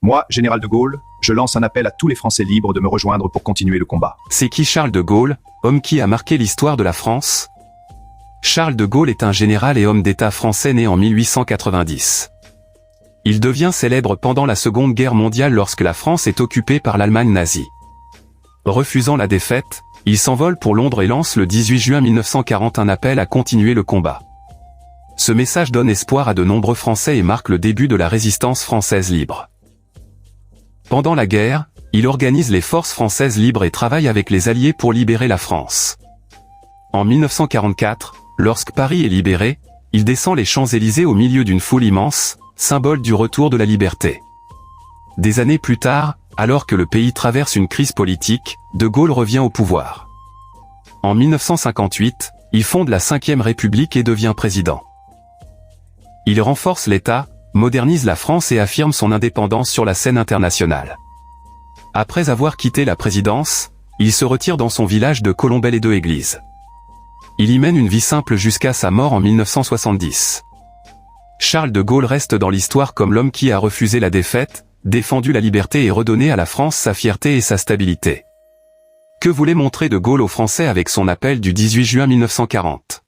Moi, général de Gaulle, je lance un appel à tous les Français libres de me rejoindre pour continuer le combat. C'est qui Charles de Gaulle, homme qui a marqué l'histoire de la France? Charles de Gaulle est un général et homme d'État français né en 1890. Il devient célèbre pendant la Seconde Guerre mondiale lorsque la France est occupée par l'Allemagne nazie. Refusant la défaite, il s'envole pour Londres et lance le 18 juin 1940 un appel à continuer le combat. Ce message donne espoir à de nombreux Français et marque le début de la résistance française libre. Pendant la guerre, il organise les forces françaises libres et travaille avec les Alliés pour libérer la France. En 1944, lorsque Paris est libéré, il descend les Champs-Élysées au milieu d'une foule immense, symbole du retour de la liberté. Des années plus tard, alors que le pays traverse une crise politique, De Gaulle revient au pouvoir. En 1958, il fonde la Ve République et devient président. Il renforce l'État, modernise la France et affirme son indépendance sur la scène internationale. Après avoir quitté la présidence, il se retire dans son village de Colombelles-et-de-Église. Il y mène une vie simple jusqu'à sa mort en 1970. Charles de Gaulle reste dans l'histoire comme l'homme qui a refusé la défaite, défendu la liberté et redonné à la France sa fierté et sa stabilité. Que voulait montrer de Gaulle aux Français avec son appel du 18 juin 1940 ?